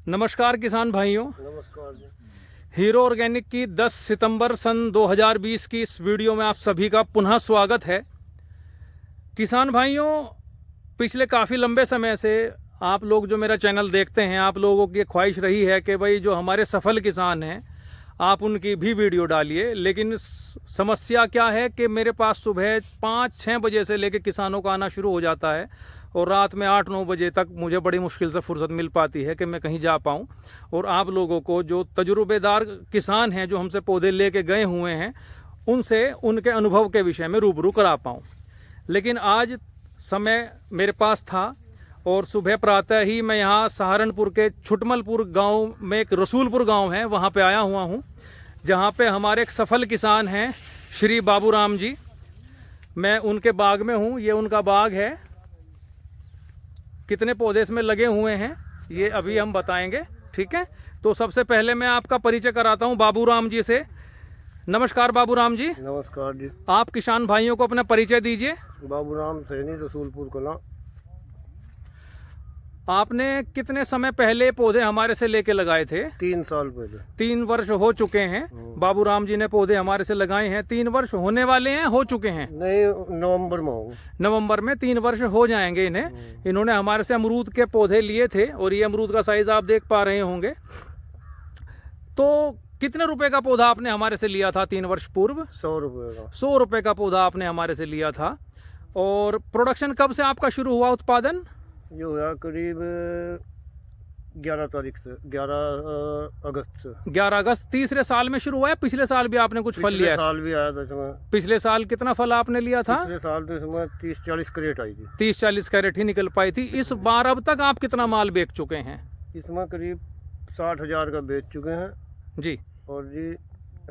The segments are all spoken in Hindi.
नमस्कार किसान भाइयों। नमस्कार जी। हीरो ऑर्गेनिक की 10 सितंबर सन 2020 की इस वीडियो में आप सभी का पुनः स्वागत है। किसान भाइयों, पिछले काफ़ी लंबे समय से आप लोग जो मेरा चैनल देखते हैं, आप लोगों की ख्वाहिश रही है कि भाई जो हमारे सफल किसान हैं आप उनकी भी वीडियो डालिए। लेकिन समस्या क्या है कि मेरे पास सुबह 5-6 बजे से लेकर किसानों का आना शुरू हो जाता है और रात में 8-9 बजे तक मुझे बड़ी मुश्किल से फुर्सत मिल पाती है कि मैं कहीं जा पाऊँ और आप लोगों को जो तजुर्बेदार किसान हैं जो हमसे पौधे लेके गए हुए हैं उनसे उनके अनुभव के विषय में रूबरू करा पाऊँ। लेकिन आज समय मेरे पास था और सुबह प्रातः ही मैं यहाँ सहारनपुर के छुटमलपुर गांव में एक रसूलपुर गांव है, वहाँ पे आया हुआ हूँ, जहाँ पे हमारे एक सफल किसान हैं श्री बाबूराम जी। मैं उनके बाग में हूँ, ये उनका बाग है। कितने पौधे इसमें लगे हुए हैं ये अभी हम बताएंगे, ठीक है। तो सबसे पहले मैं आपका परिचय कराता हूँ बाबूराम जी से। नमस्कार बाबूराम जी। नमस्कार जी। आप किसान भाइयों को अपना परिचय दीजिए। बाबूराम सैनी, रसूलपुर कला। आपने कितने समय पहले पौधे हमारे से लेके लगाए थे? 3 साल पहले। 3 वर्ष हो चुके हैं बाबूराम जी ने पौधे हमारे से लगाए हैं। 3 वर्ष होने वाले हैं, हो चुके हैं? नहीं, नवंबर में हूँ। नवंबर में 3 वर्ष हो जाएंगे इन्हें। इन्होंने हमारे से अमरूद के पौधे लिए थे और ये अमरूद का साइज आप देख पा रहे होंगे। तो कितने रुपए का पौधा आपने हमारे से लिया था 3 वर्ष पूर्व? 100 रुपये का। 100 रुपए का पौधा आपने हमारे से लिया था। और प्रोडक्शन कब से आपका शुरू हुआ उत्पादन? जो हुआ करीब 11 तारीख से, 11 अगस्त से। 11 अगस्त। तीसरे साल में शुरू हुआ है? पिछले साल भी आपने कुछ फल लिया है? पिछले साल भी आया था इसमें। पिछले साल कितना फल आपने लिया था? पिछले साल तो इसमें 30-40 कैरेट आई थी। 30-40 कैरेट ही निकल पाई थी। इस बार अब तक आप कितना माल बेच चुके हैं? इसमें करीब 60,000 का बेच चुके हैं जी। और जी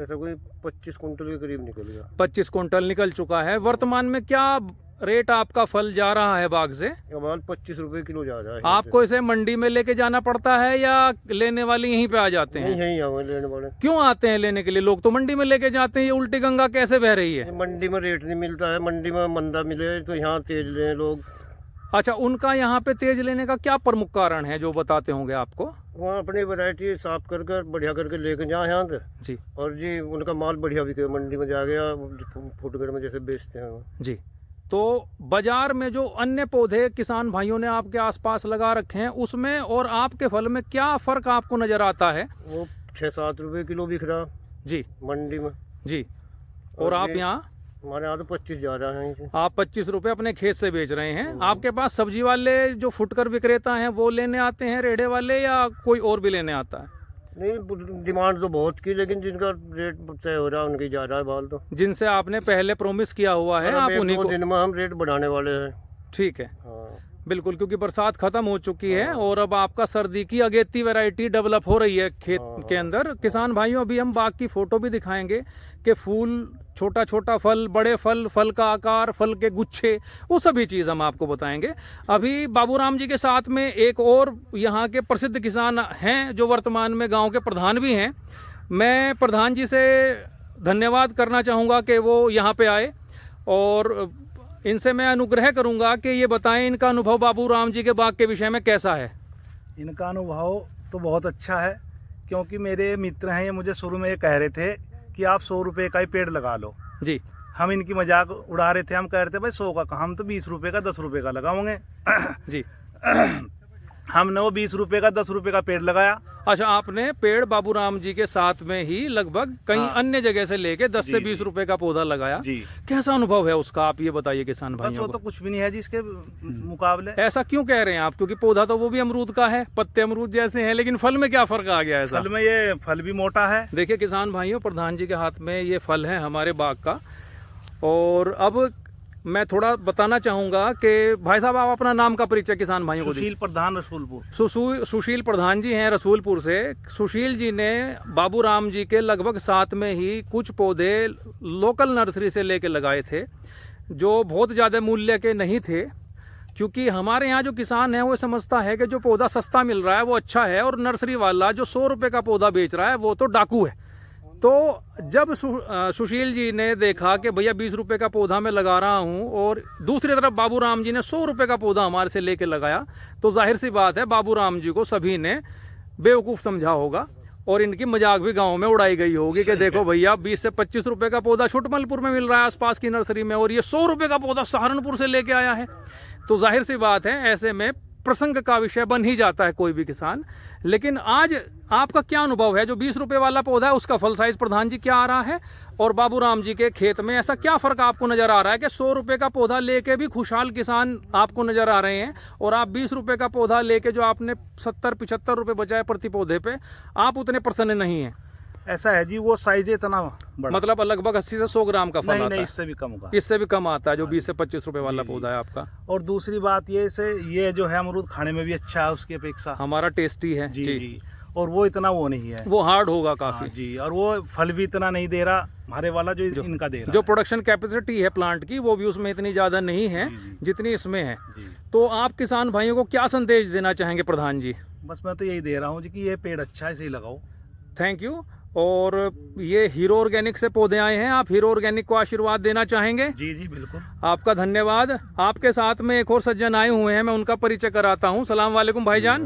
ऐसा कोई 25 कुंटल के करीब निकल गया। 25 कुंटल निकल चुका है। वर्तमान में क्या रेट आपका फल जा रहा है बाग से? कमाल 25 रुपए किलो जा रहा है। आपको इसे मंडी में लेके जाना पड़ता है या लेने वाले यहीं पे आ जाते हैं? यहीं आवे लेने वाले। क्यों आते हैं लेने के लिए? लोग तो मंडी में लेके जाते हैं। ये उल्टी गंगा कैसे बह रही है? मंडी में रेट नहीं मिलता है, मंडी में मंदा मिले तो यहाँ तेज लें लोग। अच्छा, उनका यहाँ पे तेज लेने का क्या प्रमुख कारण है जो बताते होंगे आपको? वहाँ अपनी वैरायटी साफ कर कर बढ़िया करके लेके जाए यहाँ से जी। और जी उनका माल बढ़िया बिके मंडी में जा गया, फुटकर में जैसे बेचते हैं जी। तो बाजार में जो अन्य पौधे किसान भाइयों ने आपके आसपास लगा रखे हैं उसमें और आपके फल में क्या फर्क आपको नजर आता है? वो 6-7 रुपए किलो बिक रहा जी मंडी में जी। और आप यहाँ? हमारे यहाँ तो 25 जा रहा है। आप 25 रुपए अपने खेत से बेच रहे हैं। आपके पास सब्जी वाले जो फुटकर विक्रेता हैं वो लेने आते हैं, रेढ़े वाले, या कोई और भी लेने आता है? नहीं, डिमांड तो बहुत की, लेकिन जिनका रेट तय हो रहा है उनकी जा रहा है बाल। तो जिनसे आपने पहले प्रॉमिस किया हुआ है आप उन्हीं को। दिन में हम रेट बढ़ाने वाले हैं। ठीक है, हाँ बिल्कुल, क्योंकि बरसात खत्म हो चुकी है और अब आपका सर्दी की अगेती वैरायटी डेवलप हो रही है खेत के अंदर। किसान भाइयों, अभी हम बाग की फोटो भी दिखाएंगे कि फूल, छोटा छोटा फल, बड़े फल, फल का आकार, फल के गुच्छे, वो सभी चीज़ हम आपको बताएंगे। अभी बाबूराम जी के साथ में एक और यहाँ के प्रसिद्ध किसान हैं जो वर्तमान में गाँव के प्रधान भी हैं। मैं प्रधान जी से धन्यवाद करना चाहूँगा कि वो यहाँ पे आए और इनसे मैं अनुग्रह करूंगा कि ये बताएं इनका अनुभव बाबूराम जी के बाग के विषय में कैसा है। इनका अनुभव तो बहुत अच्छा है, क्योंकि मेरे मित्र हैं, ये मुझे शुरू में ये कह रहे थे कि आप 100 रुपये का ही पेड़ लगा लो जी। हम इनकी मजाक उड़ा रहे थे। हम कह रहे थे भाई 100 का, हम तो 20 रुपये का 10 रुपये का लगाओगे जी। हमने वो 20 रुपये का 10 रुपये का पेड़ लगाया। अच्छा, आपने पेड़ बाबूराम जी के साथ में ही लगभग कहीं अन्य जगह से लेके 10 से 20 रुपए का पौधा लगाया जी। कैसा अनुभव है उसका, आप ये बताइए किसान बस भाइयों वो को। तो कुछ भी नहीं है जी इसके मुकाबले। ऐसा क्यों कह रहे हैं आप? क्योंकि पौधा तो वो भी अमरूद का है, पत्ते अमरूद जैसे हैं, लेकिन फल में क्या फर्क आ गया ऐसा? फल में ये फल भी मोटा है। देखिए किसान भाइयों, प्रधान जी के हाथ में ये फल है हमारे बाग का। और अब मैं थोड़ा बताना चाहूँगा कि भाई साहब, आप अपना नाम का परिचय किसान भाइयों को दीजिए। सुशील प्रधान, रसूलपुर। सुशील प्रधान जी हैं रसूलपुर से। सुशील जी ने बाबूराम जी के लगभग साथ में ही कुछ पौधे लोकल नर्सरी से लेके लगाए थे जो बहुत ज़्यादा मूल्य के नहीं थे, क्योंकि हमारे यहाँ जो किसान है वो समझता है कि जो पौधा सस्ता मिल रहा है वो अच्छा है और नर्सरी वाला जो 100 रुपये का पौधा बेच रहा है वो तो डाकू है। तो जब सुशील जी ने देखा कि भैया 20 रुपये का पौधा मैं लगा रहा हूँ और दूसरी तरफ बाबूराम जी ने 100 रुपये का पौधा हमारे से लेके लगाया, तो जाहिर सी बात है बाबूराम जी को सभी ने बेवकूफ़ समझा होगा और इनकी मजाक भी गांव में उड़ाई गई होगी कि देखो भैया 20 से 25 रुपए का पौधा छुटमलपुर में मिल रहा है आसपास की नर्सरी में, और ये 100 रुपए का पौधा सहारनपुर से लेके आया है। तो जाहिर सी बात है, ऐसे में प्रसंग का विषय बन ही जाता है कोई भी किसान। लेकिन आज आपका क्या अनुभव है, जो 20 रुपए वाला पौधा है उसका फल साइज प्रधान जी क्या आ रहा है, और बाबूराम जी के खेत में ऐसा क्या फर्क आपको नजर आ रहा है कि 100 रुपए का पौधा लेके भी खुशहाल किसान आपको नजर आ रहे हैं, और आप 20 रुपए का पौधा लेके जो आपने 70-75 रुपए बचाए प्रति पौधे पे, आप उतने प्रसन्न नहीं हैं? ऐसा है जी, वो साइज इतना बड़ा, मतलब लगभग 80 से 100 ग्राम का फल आता नहीं, है? इससे भी कम होगा। इससे भी कम आता है जो 20 से 25 रुपए वाला जी, पौधा है आपका। और दूसरी बात ये जो है अमरूद खाने में भी अच्छा है उसकी अपेक्षा। हमारा टेस्टी है जी जी, और वो इतना वो नहीं है, वो हार्ड होगा हाँ काफी जी, और वो फल भी इतना नहीं दे रहा हमारे वाला जो इनका दे रहा जो है। प्रोडक्शन कैपेसिटी है प्लांट की, वो भी उसमें इतनी ज्यादा नहीं है जी। जितनी इसमें है। जी, तो आप किसान भाइयों को क्या संदेश देना चाहेंगे प्रधान जी? बस मैं तो यही दे रहा हूँ जी कि ये पेड़ अच्छा है, इसे ही लगाओ। Thank you. और ये हीरो ऑर्गेनिक से पौधे आए हैं, आप हीरो ऑर्गेनिक को आशीर्वाद देना चाहेंगे? जी जी बिल्कुल। आपका धन्यवाद। आपके साथ में एक और सज्जन आए हुए हैं, मैं उनका परिचय कराता हूँ। सलाम वालेकुम भाईजान,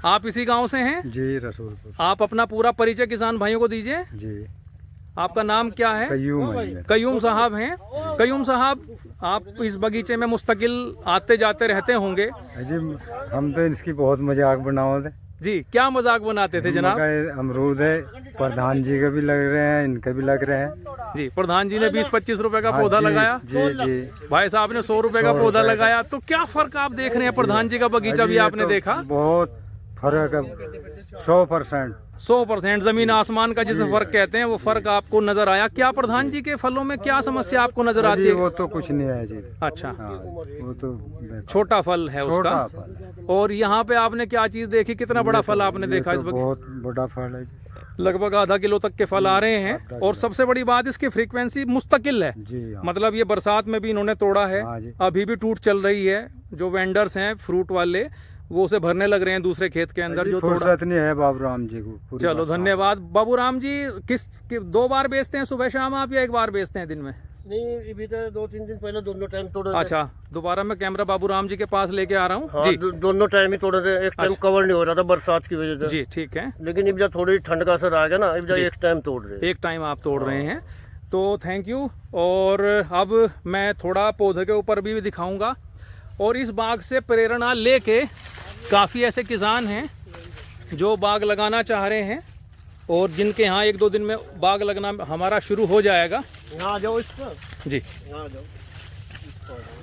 आप इसी गांव से हैं? जी, रसूलपुर। आप अपना पूरा परिचय किसान भाइयों को दीजिए। जी, आपका नाम क्या है? कयूम है मेरा। कयूम साहब हैं। कयूम साहब, आप इस बगीचे में मुस्तकिल आते जाते रहते होंगे जी, हम तो इसकी बहुत मजाक बनाओ थे जी। क्या मजाक बनाते थे जनाब? अमरूद है, प्रधान जी के भी लग रहे हैं, इनके भी लग रहे हैं जी। प्रधान जी ने 20-25 रुपए का हाँ, पौधा जी, लगाया, जी जी। भाई साहब ने 100 रुपए का 100 पौधा रुपए का। लगाया। तो क्या फर्क आप देख रहे हैं? प्रधान जी का बगीचा अजी, भी ये आपने तो देखा? बहुत फर्क है, 100%। 100% जमीन आसमान का जिसे फर्क कहते हैं, वो फर्क आपको नजर आया। क्या प्रधान जी के फलों में क्या समस्या आपको नजर आती जी, है? वो तो कुछ नहीं है जी। अच्छा, हाँ, वो तो बेकार। छोटा फल है छोटा उसका। फल है। और यहाँ पे आपने क्या चीज देखी, कितना बड़ा फल आपने ये देखा तो इस वक्त? बहुत बड़ा फल है जी। लगभग आधा किलो तक के फल आ रहे हैं। और सबसे बड़ी बात, इसकी फ्रीक्वेंसी मुस्तकिल है। जी हाँ। मतलब ये बरसात में भी इन्होंने तोड़ा है, हाँ जी। अभी भी टूट चल रही है। जो वेंडर्स हैं फ्रूट वाले, वो उसे भरने लग रहे हैं दूसरे खेत के अंदर जो तोड़ा। फुर्सत नहीं है बाबूराम जी को पूरी चलो बरसात। धन्यवाद। बाबूराम जी, दो बार बेचते हैं सुबह शाम आप, या एक बार बेचते हैं दिन में? नहीं, अभी तो 2-3 दिन पहले दोनों टाइम तोड़े थे। अच्छा, दोबारा मैं कैमरा बाबूराम जी के पास लेके आ रहा हूँ हाँ, जी। दोनों टाइम ही तोड़े थे। एक टाइम कवर नहीं हो रहा था बरसात की वजह से जी ठीक है। लेकिन अब जब थोड़ी ठंड का असर आ गया ना, अब जब जी। एक टाइम तोड़ रहे हैं। एक टाइम आप तोड़ रहे हैं, तो थैंक यू। और अब मैं थोड़ा पौधे के ऊपर भी दिखाऊंगा। और इस बाग से प्रेरणा लेके काफ़ी ऐसे किसान हैं जो बाग लगाना चाह रहे हैं, और जिनके यहाँ 1-2 दिन में बाग लगना हमारा शुरू हो जाएगा। यहाँ आ जाओ, इस पर जी, यहाँ आ जाओ।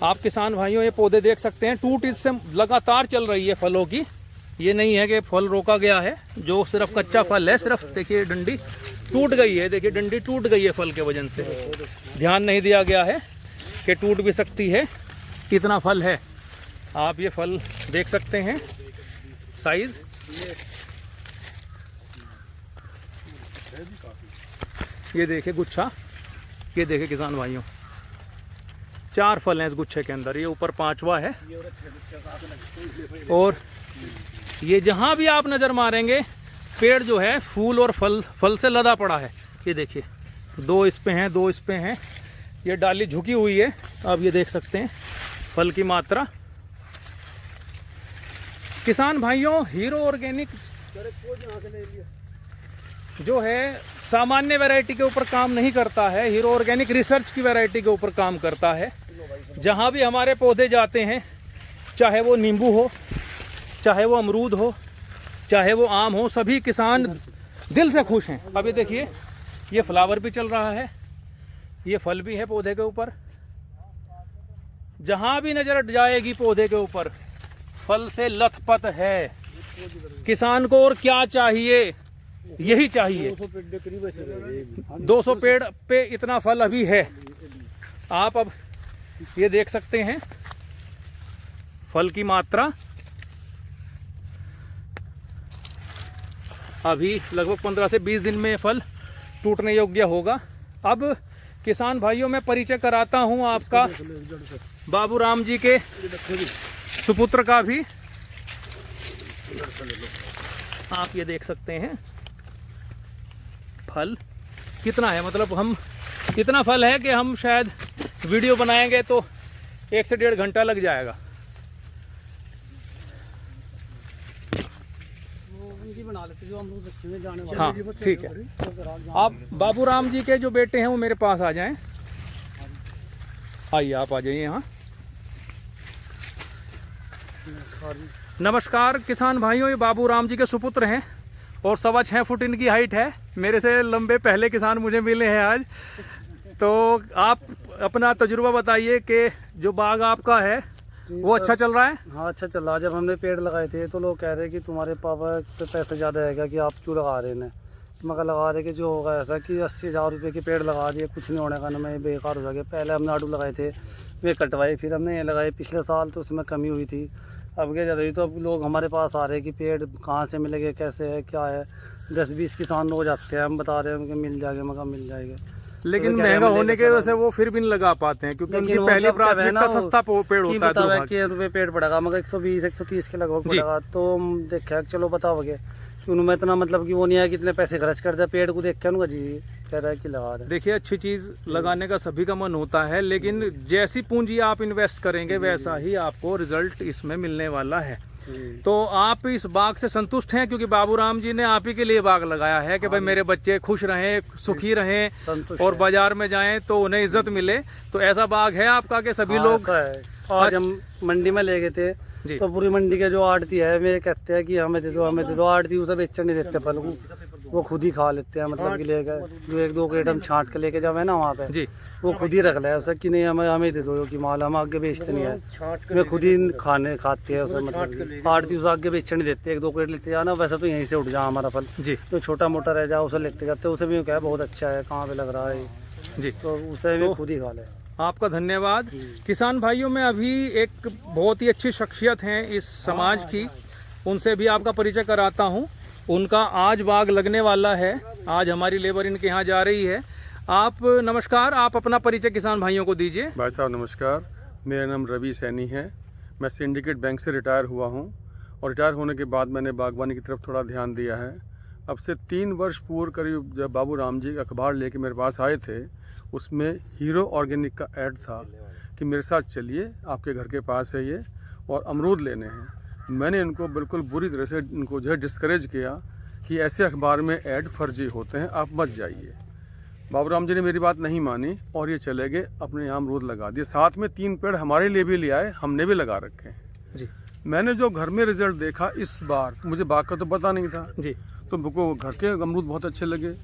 आप किसान भाइयों ये पौधे देख सकते हैं, टूट इससे लगातार चल रही है फलों की। ये नहीं है कि फल रोका गया है, जो सिर्फ कच्चा फल है। सिर्फ देखिए डंडी टूट गई है, देखिए डंडी टूट गई है फल के वजन से। ध्यान नहीं दिया गया है कि टूट भी सकती है, इतना फल है। आप ये फल देख सकते हैं, साइज ये देखिए, गुच्छा ये देखिए किसान भाइयों, 4 फल हैं इस गुच्छे के अंदर। ये ऊपर 5वां है। और ये जहां भी आप नजर मारेंगे, पेड़ जो है फूल और फल से लदा पड़ा है। ये देखिए, 2 इस पे हैं, 2 इस पे हैं। ये डाली झुकी हुई है, आप ये देख सकते हैं फल की मात्रा। किसान भाइयों, हीरो ऑर्गेनिक जो है सामान्य वैरायटी के ऊपर काम नहीं करता है। हीरो ऑर्गेनिक रिसर्च की वैरायटी के ऊपर काम करता है। जहाँ भी हमारे पौधे जाते हैं, चाहे वो नींबू हो, चाहे वो अमरूद हो, चाहे वो आम हो, सभी किसान दिल से खुश हैं। अभी देखिए, ये फ्लावर भी चल रहा है, ये फल भी है पौधे के ऊपर। जहाँ भी नजर जाएगी पौधे के ऊपर फल से लथपथ है। किसान को और क्या चाहिए? यही चाहिए। 200 पेड़ पे इतना फल अभी है। आप अब ये देख सकते हैं फल की मात्रा। अभी लगभग 15 से 20 दिन में फल टूटने योग्य होगा। अब किसान भाइयों, मैं परिचय कराता हूं आपका बाबूराम जी के सुपुत्र का भी। आप ये देख सकते हैं फल कितना है। मतलब हम इतना फल है कि हम शायद वीडियो बनाएंगे तो 1 से 1.5 घंटा लग जाएगा। इनकी बना लेते जो अमरूद रखे हुए जाने वाले। हाँ ठीक है। आप बाबूराम जी के जो बेटे हैं वो मेरे पास आ जाएं। आइए आप आ जाइए यहाँ। नमस्कार किसान भाइयों, ये बाबूराम जी के सुपुत्र हैं और 6.25 फुट इनकी हाइट है। मेरे से लंबे पहले किसान मुझे मिले हैं आज। तो आप अपना तजुर्बा बताइए कि जो बाग आपका है वो अच्छा चल रहा है? हाँ अच्छा चल रहा है। जब हमने पेड़ लगाए थे तो लोग कह रहे कि तुम्हारे पापा पे पैसे ज़्यादा है कि आप क्यों लगा रहे हैं। मगर लगा रहे कि जो होगा ऐसा कि 80,000 रुपये के पेड़ लगा दिए, कुछ नहीं होने का ना, मैं बेकार हो जाएगा। पहले हमने आड़ू लगाए थे, वे कटवाए, फिर हमने ये लगाए पिछले साल, तो उसमें कमी हुई थी। अब क्या ज़्यादा हुई तो अब लोग हमारे पास आ रहे हैं कि पेड़ कहाँ से मिलेंगे, कैसे है, क्या है। 10-20 किसान रोज आते हैं, हम बता रहे हैं कि मिल जाएगा, मगर मिल जाएगा। लेकिन तो महंगा होने की वजह से वो फिर भी नहीं लगा पाते हैं, क्योंकि उनकी पहली प्राथमिकता सस्ता पेड़ होता है। कि रुपये पेड़ पड़ेगा, मगर 120-130 के लगभग पड़ेगा। तो हम देखा चलो बताओगे कि उनमें इतना मतलब कि वो नहीं है कि इतने पैसे खर्च कर दे पेड़ को देख के उनका जी कह रहा है कि लगा रहे। देखिए अच्छी चीज़ लगाने का सभी का मन होता है, लेकिन जैसी पूंजी आप इन्वेस्ट करेंगे वैसा ही आपको रिजल्ट इसमें मिलने वाला है। तो आप इस बाग से संतुष्ट हैं, क्योंकि बाबूराम जी ने आप ही के लिए बाग लगाया है कि भाई मेरे बच्चे खुश रहें, सुखी रहें और बाजार में जाएं तो उन्हें इज्जत मिले। तो ऐसा बाग है आपका कि सभी लोग? आज हम मंडी में ले गए थे तो पूरी मंडी के जो आड़ती है वे कहते हैं कि हमें दे दो, हमें दे दो। आड़ती उसे बेचने नहीं देते फल को, वो खुद ही खा लेते हैं। मतलब कि ले गए जो 1-2 क्रेट हम छांट के लेके जावे ना वहाँ पे जी, वो खुद ही रख ले उसे कि नहीं हमें दे दो कि माल हम आगे बेचते नहीं है, वे खुद ही खाते हैं उसे। मतलब आड़ती उसे आगे बेचने नहीं देते। 1-2 क्रेट लेते जाना, वैसे तो यहीं से उठ जा हमारा फल जी। जो छोटा मोटा रह जाए उसे लेते जाते, उसे भी क्या बहुत अच्छा है, कहाँ पे लग रहा है जी, तो उसे भी खुद ही खा ले। आपका धन्यवाद। किसान भाइयों में अभी एक बहुत ही अच्छी शख्सियत हैं इस समाज की, उनसे भी आपका परिचय कराता हूं। उनका आज बाग लगने वाला है, आज हमारी लेबर इनके यहाँ जा रही है। आप नमस्कार, आप अपना परिचय किसान भाइयों को दीजिए। भाई साहब नमस्कार, मेरा नाम रवि सैनी है। मैं सिंडिकेट बैंक से रिटायर हुआ हूँ और रिटायर होने के बाद मैंने बागवानी की तरफ थोड़ा ध्यान दिया है। अब से 3 वर्ष पूर्व करीब जब बाबूराम जी अखबार लेके मेरे पास आए थे, उसमें हीरो ऑर्गेनिक का ऐड था कि मेरे साथ चलिए, आपके घर के पास है ये और अमरूद लेने हैं। मैंने इनको बिल्कुल बुरी तरह से इनको जो है डिस्करेज किया कि ऐसे अखबार में ऐड फर्जी होते हैं, आप मत जाइए। बाबूराम जी ने मेरी बात नहीं मानी और ये चले गए, अपने यहाँ अमरूद लगा दिए। साथ में 3 पेड़ हमारे लिए भी ले आए, हमने भी लगा रखे हैं जी। मैंने जो घर में रिजल्ट देखा इस बार, मुझे बाग का तो पता नहीं था जी, तो मुझको घर के अमरूद बहुत अच्छे लगे।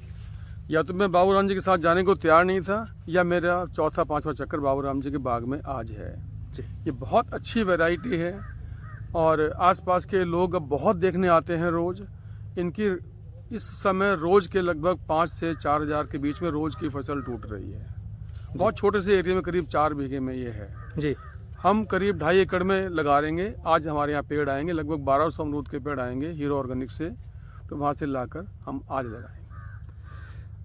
या तो मैं बाबूराम जी के साथ जाने को तैयार नहीं था, या मेरा 4था-5वां चक्कर बाबूराम जी के बाग में आज है जी। ये बहुत अच्छी वैरायटी है और आसपास के लोग अब बहुत देखने आते हैं रोज़। इनकी इस समय रोज़ के लगभग 5 से 4 हज़ार के बीच में रोज़ की फसल टूट रही है। बहुत छोटे से एरिया में करीब 4 बीघे में ये है जी। हम करीब 2.5 एकड़ में लगा देंगे। आज हमारे यहाँ पेड़ आएंगे, लगभग 1200 अमरूद के पेड़ आएंगे हीरो ऑर्गेनिक से, तो वहाँ से लाकर हम आज लगाएंगे।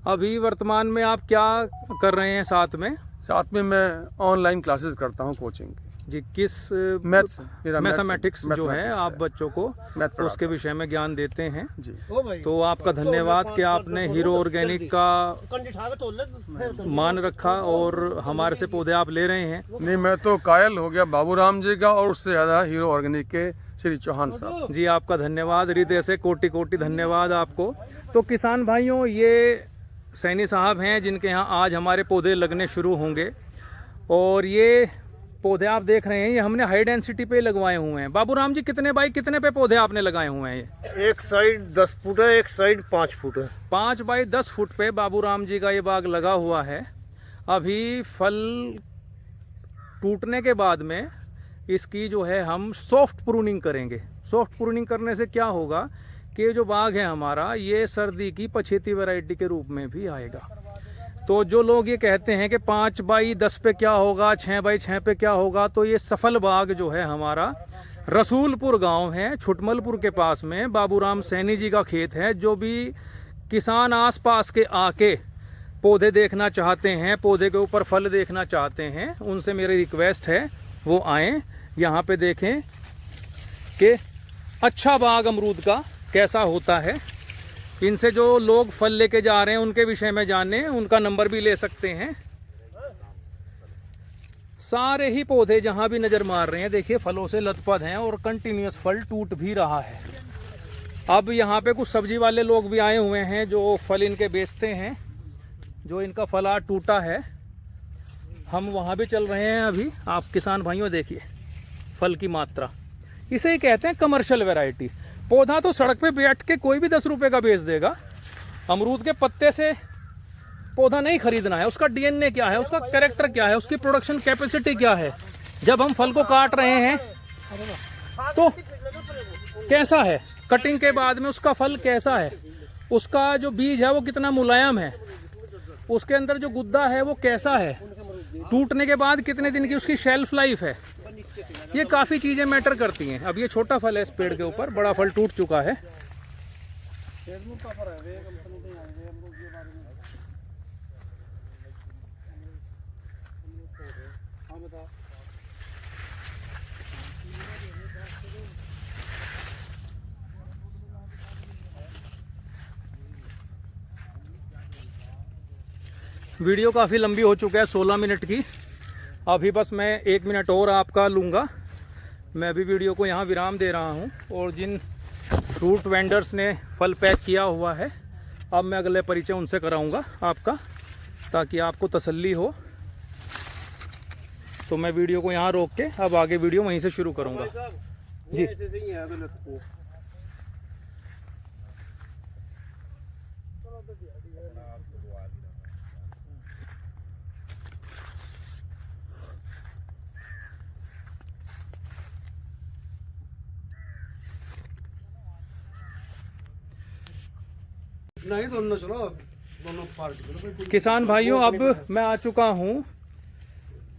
अभी वर्तमान में आप क्या कर रहे हैं साथ में? साथ में मैं ऑनलाइन क्लासेस करता हूँ कोचिंग जी। किस मैथमेटिक्स जो है आप बच्चों को उसके विषय में ज्ञान देते हैं जी। तो आपका धन्यवाद कि आपने हीरो ऑर्गेनिक का मान रखा और हमारे से पौधे आप ले रहे हैं। नहीं, मैं तो कायल हो गया बाबूराम जी का और उससे ज़्यादा हीरो ऑर्गेनिक के श्री चौहान साहब जी। आपका धन्यवाद, हृदय से कोटि कोटि धन्यवाद आपको। तो किसान भाइयों, ये सैनी साहब हैं जिनके यहाँ आज हमारे पौधे लगने शुरू होंगे और ये पौधे आप देख रहे हैं ये हमने हाई डेंसिटी पे लगवाए हुए हैं। बाबूराम जी कितने बाई कितने पे पौधे आपने लगाए हुए हैं? ये एक साइड 10 फुट है, एक साइड 5 फुट है। 5 बाई 10 फुट पे बाबूराम जी का ये बाग लगा हुआ है। अभी फल टूटने के बाद में इसकी जो है हम सॉफ्ट प्रूनिंग करेंगे। सॉफ्ट प्रूनिंग करने से क्या होगा कि ये जो बाग है हमारा ये सर्दी की पछेती वैरायटी के रूप में भी आएगा। तो जो लोग ये कहते हैं कि 5 बाई 10 पे क्या होगा, 6 बाई 6 पे क्या होगा, तो ये सफल बाग जो है हमारा रसूलपुर गांव है, छुटमलपुर के पास में बाबूराम सैनी जी का खेत है। जो भी किसान आसपास के आके पौधे देखना चाहते हैं, पौधे के ऊपर फल देखना चाहते हैं, उनसे मेरी रिक्वेस्ट है वो आएँ यहाँ पे देखें कि अच्छा बाग अमरूद का कैसा होता है। इनसे जो लोग फल लेके जा रहे हैं उनके विषय में जाने, उनका नंबर भी ले सकते हैं। सारे ही पौधे जहां भी नजर मार रहे हैं देखिए फलों से लथपथ हैं और कंटिन्यूअस फल टूट भी रहा है। अब यहाँ पे कुछ सब्जी वाले लोग भी आए हुए हैं जो फल इनके बेचते हैं, जो इनका फल आज टूटा है। हम वहाँ भी चल रहे हैं अभी। आप किसान भाइयों देखिए फल की मात्रा, इसे ही कहते हैं कमर्शियल वैरायटी। पौधा तो सड़क पे बैठ के कोई भी 10 रुपये का बेच देगा। अमरूद के पत्ते से पौधा नहीं खरीदना है, उसका डीएनए क्या है, उसका कैरेक्टर क्या है, उसकी प्रोडक्शन कैपेसिटी क्या है। जब हम फल को काट रहे हैं तो कैसा है, कटिंग के बाद में उसका फल कैसा है, उसका जो बीज है वो कितना मुलायम है, उसके अंदर जो गुद्दा है वो कैसा है, टूटने के बाद कितने दिन की उसकी शेल्फ लाइफ है, ये काफ़ी चीज़ें मैटर करती हैं। अब ये छोटा फल है इस पेड़ के ऊपर, बड़ा फल टूट चुका है। वीडियो काफ़ी लंबी हो चुका है, 16 मिनट की। अभी बस मैं 1 मिनट और आपका लूँगा। मैं अभी वीडियो को यहाँ विराम दे रहा हूँ। और जिन फ्रूट वेंडर्स ने फल पैक किया हुआ है, अब मैं अगले परिचय उनसे कराऊँगा आपका, ताकि आपको तसल्ली हो। तो मैं वीडियो को यहाँ रोक के अब आगे वीडियो वहीं से शुरू करूँगा जी। नहीं दोनों चलो, दोनों पार्टी। किसान भाइयों, अब मैं आ चुका हूँ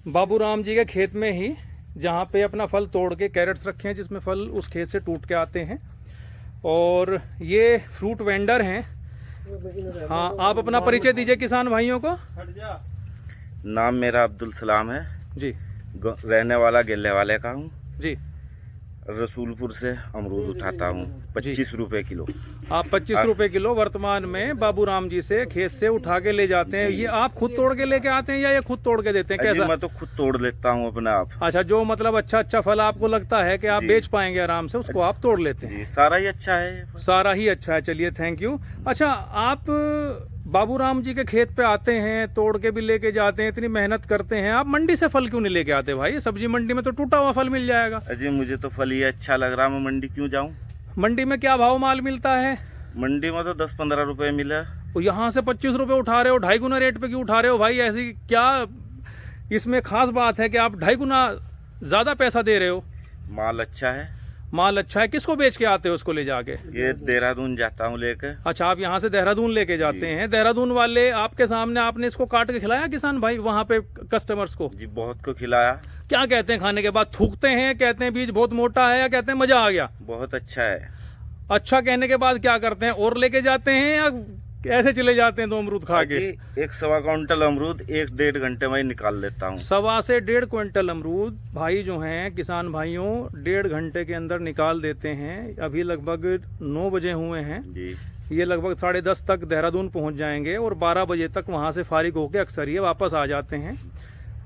बाबू राम जी के खेत में ही, जहाँ पे अपना फल तोड़ के कैरेट्स रखे हैं जिसमें फल उस खेत से टूट के आते हैं। और ये फ्रूट वेंडर हैं। हाँ, आप अपना परिचय दीजिए किसान भाइयों को। नाम मेरा अब्दुल सलाम है जी। रहने वाला गेले वाले का हूँ जी। रसूलपुर से अमरूद उठाता हूँ 25 रुपए किलो। आप 25 रुपए किलो वर्तमान में बाबू राम जी से खेत से उठा के ले जाते हैं। ये आप खुद तोड़ के लेके आते हैं या ये खुद तोड़ के देते हैं, कैसा? मैं तो खुद तोड़ लेता हूँ अपने आप। अच्छा, जो मतलब अच्छा फल आपको लगता है कि आप बेच पाएंगे आराम से, उसको आप तोड़ लेते हैं। जी, सारा ही अच्छा है। सारा ही अच्छा है, चलिए थैंक यू। अच्छा, आप बाबू राम जी के खेत पे आते हैं, तोड़ के भी लेके जाते हैं, इतनी मेहनत करते हैं, आप मंडी से फल क्यों नहीं लेके आते भाई? सब्जी मंडी में तो टूटा हुआ फल मिल जाएगा। अजी मुझे तो फल ये अच्छा लग रहा है, मैं मंडी क्यों जाऊँ? मंडी में क्या भाव माल मिलता है? मंडी में तो 10-15 रुपए मिला। तो यहाँ से 25 रुपए उठा रहे हो, 2.5 गुना रेट पे क्यों उठा रहे हो भाई? ऐसी क्या इसमें खास बात है कि आप 2.5 गुना ज्यादा पैसा दे रहे हो? माल अच्छा है। माल अच्छा है। किसको बेच के आते हो उसको ले जाके? ये देहरादून जाता हूँ लेके। अच्छा, आप यहाँ से देहरादून लेके जाते हैं। देहरादून वाले आपके सामने आपने इसको काट के खिलाया किसान भाई वहाँ पे कस्टमर्स को? जी, बहुत को खिलाया। क्या कहते हैं खाने के बाद? थूकते हैं, कहते हैं बीज बहुत मोटा है, या कहते हैं मजा आ गया? बहुत अच्छा है। अच्छा कहने के बाद क्या करते हैं, और लेके जाते हैं या ऐसे चले जाते हैं? 2 अमरूद खा के 1-1.25 क्विंटल अमरूद 1-1.5 घंटे में निकाल लेता हूँ। 1.25 से 1.5 क्विंटल अमरूद भाई जो हैं किसान भाइयों 1.5 घंटे के अंदर निकाल देते हैं। अभी लगभग 9 बजे हुए हैं जी। ये लगभग 10:30 तक देहरादून पहुंच जाएंगे और 12 बजे तक वहां से फारिग होकर अक्सर ये वापस आ जाते हैं।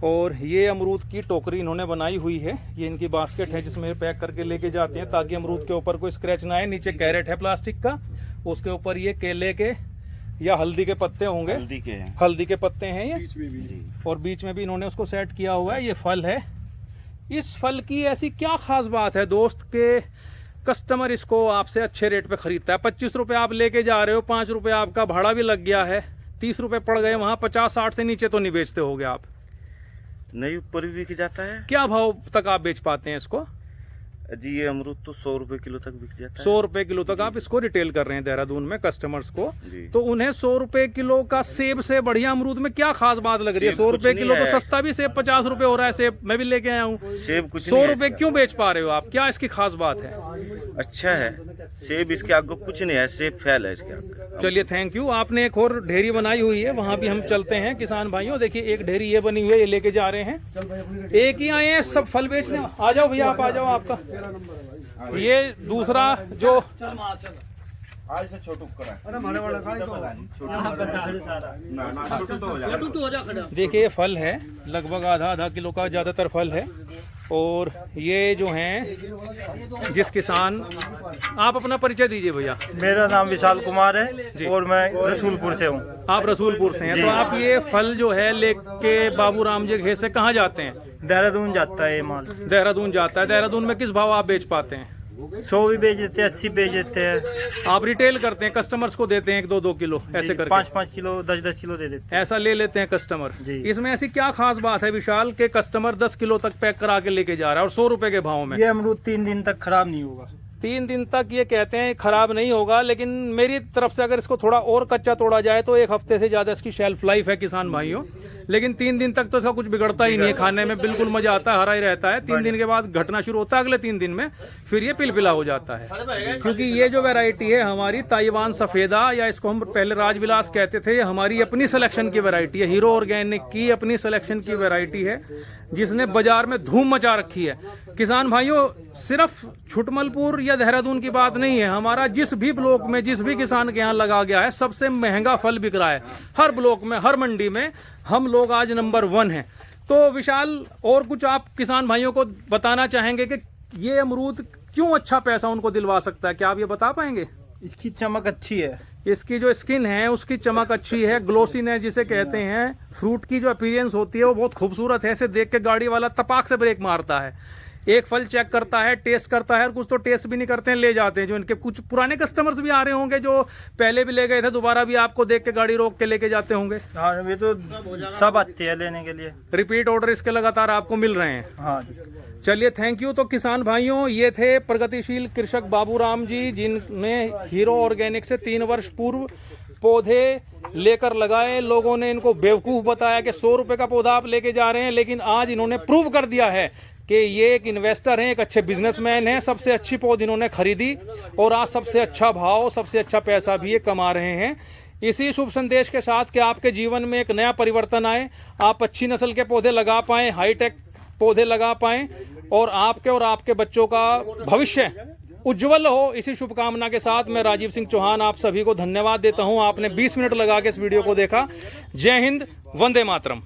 और ये अमरूद की टोकरी इन्होंने बनाई हुई है, ये इनकी बास्केट है जिसमें पैक करके लेके जाते हैं ताकि अमरूद के ऊपर कोई स्क्रैच ना आए। नीचे कैरेट है प्लास्टिक का, उसके ऊपर ये केले के या हल्दी के पत्ते होंगे, हल्दी के पत्ते हैं ये, और बीच में भी इन्होंने उसको सेट किया हुआ है। ये फल है। इस फल की ऐसी क्या खास बात है दोस्त के कस्टमर इसको आपसे अच्छे रेट पे खरीदता है? 25 रुपये आप लेके जा रहे हो, 5 रुपये आपका भाड़ा भी लग गया है, 30 रुपये पड़ गए वहाँ। 50-60 से नीचे तो नहीं बेचते होगे आप? नहीं, ऊपर भी बिक जाता है। क्या भाव तक आप बेच पाते हैं इसको? जी, ये अमरूद तो 100 रुपए किलो तक बिक जाता है। 100 रुपए किलो तक आप इसको रिटेल कर रहे हैं देहरादून में कस्टमर्स को। जी। तो उन्हें 100 रुपए किलो का सेब से बढ़िया अमरूद में क्या खास बात लग रही है? 100 रुपए किलो तो सस्ता भी सेब 50 रुपए हो रहा है। सेब मैं भी लेके आया हूँ। सेब कुछ 100 रुपए क्यों बेच पा रहे हो आप? क्या इसकी खास बात है? अच्छा है सेब, इसके आगे कुछ नहीं है, सेब फैल है इसके आगे। चलिए थैंक यू। आपने एक और ढेरी बनाई हुई है, वहाँ भी हम चलते हैं किसान भाइयों। देखिए एक ढेरी ये बनी हुई है, ये लेके जा रहे हैं। एक ही आए हैं सब फल बेचने। आ जाओ भैया, आप आ जाओ। आपका ये दूसरा जो देखिए फल है लगभग आधा किलो का ज्यादातर फल है। और ये जो हैं जिस किसान, आप अपना परिचय दीजिए भैया। मेरा नाम विशाल कुमार जी। है और मैं रसूलपुर से हूँ। आप रसूलपुर से हैं, तो आप ये फल जो है लेके बाबू राम जी खेत से कहाँ जाते हैं? देहरादून जाता है ये माल। देहरादून जाता है। देहरादून में किस भाव आप बेच पाते हैं? 100 भी बेच देते हैं, 80 बेच देते हैं। आप रिटेल करते हैं, कस्टमर्स को देते हैं 1-2 किलो ऐसे करके? 5-5 किलो 10-10 किलो दे देते ऐसा ले लेते हैं कस्टमर। जी। इसमें ऐसी क्या खास बात है विशाल के कस्टमर 10 किलो तक पैक करा के लेके जा रहा है और 100 रुपए के भाव में? हैं। ये अमरूद 3 दिन तक खराब नहीं होगा। 3 दिन तक ये कहते हैं खराब नहीं होगा, लेकिन मेरी तरफ से अगर इसको थोड़ा और कच्चा तोड़ा जाए तो 1 हफ्ते से ज़्यादा इसकी शेल्फ लाइफ है किसान भाइयों। लेकिन 3 दिन तक तो इसका कुछ बिगड़ता ही नहीं है, खाने में बिल्कुल मजा आता है, हरा ही रहता है। 3 दिन के बाद घटना शुरू होता है, अगले 3 दिन में फिर ये पिलपिला हो जाता है। क्योंकि ये जो वैरायटी है हमारी ताइवान सफ़ेदा, या इसको हम पहले राजविलास कहते थे, ये हमारी अपनी सिलेक्शन की वैरायटी है, हीरो ऑर्गेनिक की अपनी सिलेक्शन की वैरायटी है, जिसने बाजार में धूम मचा रखी है। किसान भाइयों, सिर्फ छुटमलपुर या देहरादून की बात नहीं है, हमारा जिस भी ब्लॉक में जिस भी किसान के यहाँ लगा गया है सबसे महंगा फल बिक रहा है। हर ब्लॉक में, हर मंडी में हम लोग आज नंबर 1 हैं। तो विशाल, और कुछ आप किसान भाइयों को बताना चाहेंगे कि ये अमरूद क्यों अच्छा पैसा उनको दिलवा सकता है? क्या आप ये बता पाएंगे? इसकी चमक अच्छी है। इसकी जो स्किन है उसकी चमक अच्छी है, ग्लोसीनेस जिसे कहते हैं, फ्रूट की जो अपीयरेंस होती है वो बहुत खूबसूरत है। इसे देख के गाड़ी वाला तपाक से ब्रेक मारता है। एक फल चेक करता है, टेस्ट करता है, और कुछ तो टेस्ट भी नहीं करते हैं, ले जाते हैं। जो इनके कुछ पुराने कस्टमर्स भी आ रहे होंगे जो पहले भी ले गए थे, दोबारा भी आपको देख के गाड़ी रोक के लेके जाते होंगे। हाँ, ये तो सब आते हैं लेने के लिए। रिपीट ऑर्डर इसके लगातार आपको मिल रहे हैं। हाँ जी। चलिए, थैंक यू। तो किसान भाइयों, ये थे प्रगतिशील कृषक बाबू राम जी, जिनने हीरो ऑर्गेनिक से 3 वर्ष पूर्व पौधे लेकर लगाए। लोगों ने इनको बेवकूफ़ बताया कि 100 रुपये का पौधा आप लेके जा रहे हैं, लेकिन आज इन्होंने प्रूव कर दिया है कि ये एक इन्वेस्टर हैं, एक अच्छे बिजनेसमैन हैं। सबसे अच्छी पौध इन्होंने खरीदी और आज सबसे अच्छा भाव, सबसे अच्छा पैसा भी ये कमा रहे हैं। इसी शुभ संदेश के साथ कि आपके जीवन में एक नया परिवर्तन आए, आप अच्छी नस्ल के पौधे लगा पाएँ, हाईटेक पौधे लगा पाएँ, और आपके बच्चों का भविष्य उज्जवल हो। इसी शुभकामना के साथ मैं राजीव सिंह चौहान आप सभी को धन्यवाद देता हूं। आपने 20 मिनट लगा के इस वीडियो को देखा। जय हिंद, वंदे मातरम।